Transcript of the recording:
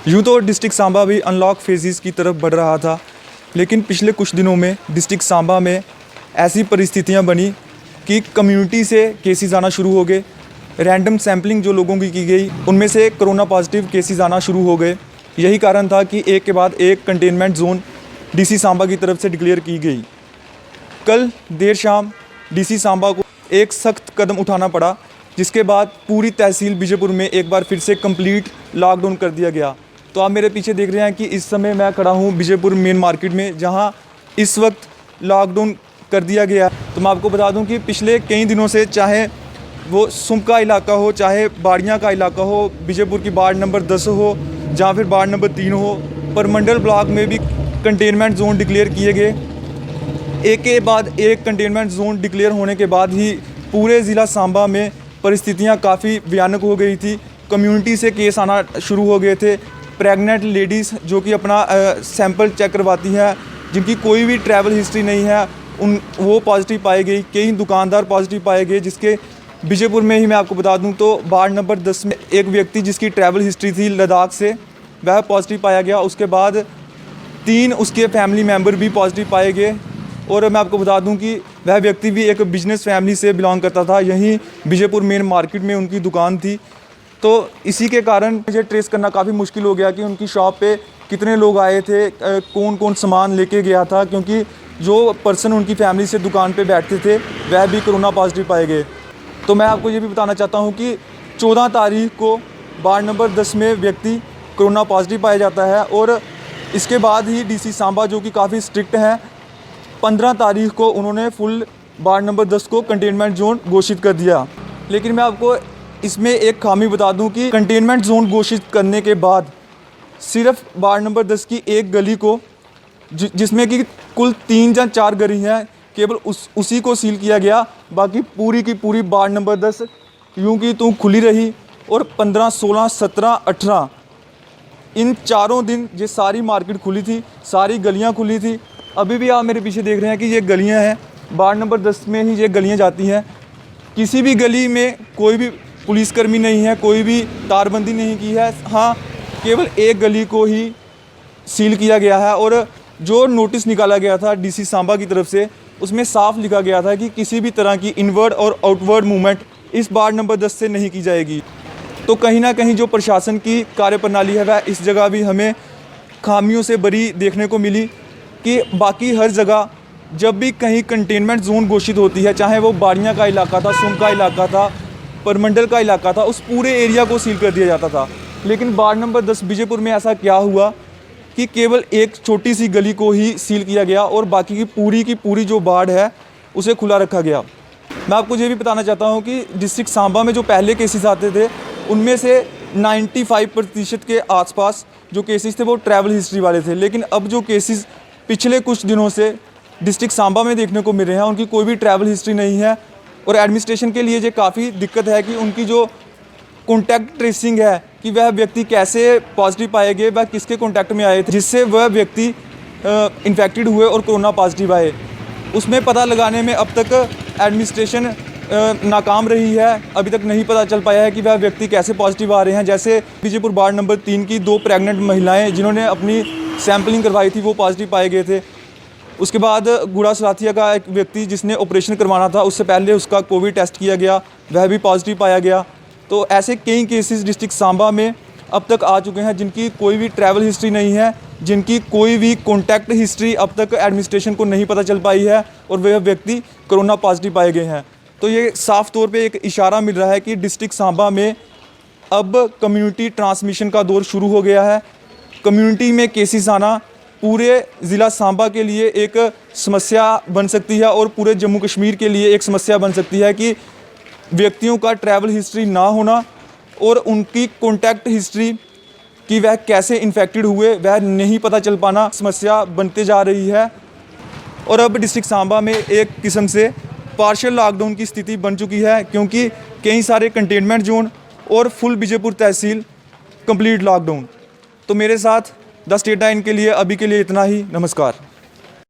यूँ तो डिस्ट्रिक्ट सांबा भी अनलॉक फेजेस की तरफ बढ़ रहा था, लेकिन पिछले कुछ दिनों में डिस्ट्रिक्ट सांबा में ऐसी परिस्थितियां बनी कि कम्युनिटी से केसेस आना शुरू हो गए। रैंडम सैम्पलिंग जो लोगों की गई, उनमें से कोरोना पॉजिटिव केसेस आना शुरू हो गए। यही कारण था कि एक के बाद एक कंटेनमेंट जोन डीसी सांबा की तरफ से डिक्लेयर की गई। कल देर शाम डीसी सांबा को एक सख्त कदम उठाना पड़ा, जिसके बाद पूरी तहसील बीजेपुर में एक बार फिर से कंप्लीट लॉकडाउन कर दिया गया। तो आप मेरे पीछे देख रहे हैं कि इस समय मैं खड़ा हूँ बीजेपुर मेन मार्केट में, जहाँ इस वक्त लॉकडाउन कर दिया गया। तो मैं आपको बता दूं कि पिछले कई दिनों से, चाहे वो सुम्प का इलाका हो, चाहे बाड़ियाँ का इलाका हो, बीजेपुर की वार्ड नंबर 10 हो, जहाँ फिर वार्ड नंबर 3 हो, परमंडल ब्लॉक में भी कंटेनमेंट जोन डिक्लेयर किए गए। एक के बाद एक कंटेनमेंट जोन डिक्लेयर होने के बाद ही पूरे ज़िला सांबा में परिस्थितियां काफ़ी भयानक हो गई थी। कम्युनिटी से केस आना शुरू हो गए थे। प्रेग्नेंट लेडीज़ जो कि अपना सैंपल चेक करवाती हैं, जिनकी कोई भी ट्रैवल हिस्ट्री नहीं है, वो पॉजिटिव पाई गई। कई दुकानदार पॉजिटिव पाए गए, जिसके बीजेपुर में ही मैं आपको बता दूं तो वार्ड नंबर 10 में एक व्यक्ति जिसकी ट्रैवल हिस्ट्री थी लद्दाख से, वह पॉजिटिव पाया गया। उसके बाद 3 उसके फैमिली मेम्बर भी पॉजिटिव पाए गए। और मैं आपको बता दूं कि वह व्यक्ति भी एक बिजनेस फैमिली से बिलोंग करता था। यहीं बीजेपुर मेन मार्केट में उनकी दुकान थी। तो इसी के कारण मुझे ट्रेस करना काफ़ी मुश्किल हो गया कि उनकी शॉप पे कितने लोग आए थे, कौन कौन सामान लेके गया था, क्योंकि जो पर्सन उनकी फैमिली से दुकान पे बैठते थे वह भी कोरोना पॉजिटिव पाए गए। तो मैं आपको ये भी बताना चाहता हूँ कि 14 तारीख को वार्ड नंबर 10 में व्यक्ति कोरोना पॉजिटिव पाया जाता है, और इसके बाद ही डीसी सांबा जो कि काफ़ी स्ट्रिक्ट हैं, 15 तारीख को उन्होंने फुल वार्ड नंबर 10 को कंटेनमेंट जोन घोषित कर दिया। लेकिन मैं आपको इसमें एक खामी बता दूं कि कंटेनमेंट जोन घोषित करने के बाद सिर्फ वार्ड नंबर 10 की एक गली को, जिसमें कि कुल 3 या 4 गली हैं, केवल उसी को सील किया गया। बाकी पूरी की पूरी वार्ड नंबर 10 यूँ की तू खुली रही। और 15, 16, 17, 18 इन चारों दिन ये सारी मार्केट खुली थी, सारी गलियाँ खुली थी। अभी भी आप मेरे पीछे देख रहे हैं कि ये गलियाँ हैं, वार्ड नंबर 10 में ही ये गलियाँ जाती हैं। किसी भी गली में कोई भी पुलिसकर्मी नहीं है, कोई भी तारबंदी नहीं की है। हाँ, केवल एक गली को ही सील किया गया है। और जो नोटिस निकाला गया था डीसी सांबा की तरफ से, उसमें साफ लिखा गया था कि किसी भी तरह की इनवर्ड और आउटवर्ड मूवमेंट इस वार्ड नंबर 10 से नहीं की जाएगी। तो कहीं ना कहीं जो प्रशासन की कार्यप्रणाली है, वह इस जगह भी हमें खामियों से भरी देखने को मिली कि बाकी हर जगह जब भी कहीं कंटेनमेंट जोन घोषित होती है, चाहे वो बाड़ियाँ का इलाका था, सुम का इलाका था, परमंडल का इलाका था, उस पूरे एरिया को सील कर दिया जाता था। लेकिन वार्ड नंबर 10 बीजेपुर में ऐसा क्या हुआ कि केवल एक छोटी सी गली को ही सील किया गया और बाकी की पूरी जो वार्ड है उसे खुला रखा गया। मैं आपको ये भी बताना चाहता हूँ कि डिस्ट्रिक्ट सांबा में जो पहले केसेस आते थे, उनमें से 95% के आसपास जो केसेस थे वो ट्रैवल हिस्ट्री वाले थे। लेकिन अब जो केसेस पिछले कुछ दिनों से डिस्ट्रिक्ट सांबा में देखने को मिल रहे हैं, उनकी कोई भी ट्रैवल हिस्ट्री नहीं है। और एडमिनिस्ट्रेशन के लिए ये काफ़ी दिक्कत है कि उनकी जो कॉन्टैक्ट ट्रेसिंग है, कि वह व्यक्ति कैसे पॉजिटिव पाए गए, वह किसके कॉन्टैक्ट में आए थे जिससे वह व्यक्ति इन्फेक्टेड हुए और कोरोना पॉजिटिव आए, उसमें पता लगाने में अब तक एडमिनिस्ट्रेशन नाकाम रही है। अभी तक नहीं पता चल पाया है कि वह व्यक्ति कैसे पॉजिटिव आ रहे हैं। जैसे बीजेपुर वार्ड नंबर 3 की 2 प्रेग्नेंट महिलाएँ जिन्होंने अपनी सैम्पलिंग करवाई थी, वो पॉजिटिव पाए गए थे। उसके बाद गुड़ा सलाथिया का एक व्यक्ति जिसने ऑपरेशन करवाना था, उससे पहले उसका कोविड टेस्ट किया गया, वह भी पॉजिटिव पाया गया। तो ऐसे कई केसेस डिस्ट्रिक्ट सांबा में अब तक आ चुके हैं जिनकी कोई भी ट्रैवल हिस्ट्री नहीं है, जिनकी कोई भी कॉन्टैक्ट हिस्ट्री अब तक एडमिनिस्ट्रेशन को नहीं पता चल पाई है, और वह व्यक्ति कोरोना पॉजिटिव पाए गए हैं। तो ये साफ तौर पे एक इशारा मिल रहा है कि डिस्ट्रिक्ट सांबा में अब कम्युनिटी ट्रांसमिशन का दौर शुरू हो गया है। कम्युनिटी में केसेस आना पूरे ज़िला सांबा के लिए एक समस्या बन सकती है, और पूरे जम्मू कश्मीर के लिए एक समस्या बन सकती है कि व्यक्तियों का ट्रैवल हिस्ट्री ना होना और उनकी कॉन्टैक्ट हिस्ट्री कि वह कैसे इन्फेक्टेड हुए वह नहीं पता चल पाना समस्या बनते जा रही है। और अब डिस्ट्रिक्ट सांबा में एक किस्म से पार्शियल लॉकडाउन की स्थिति बन चुकी है, क्योंकि कई सारे कंटेनमेंट जोन और फुल बीजेपुर तहसील कंप्लीट लॉकडाउन। तो मेरे साथ द स्टेट 9 के लिए अभी के लिए इतना ही। नमस्कार।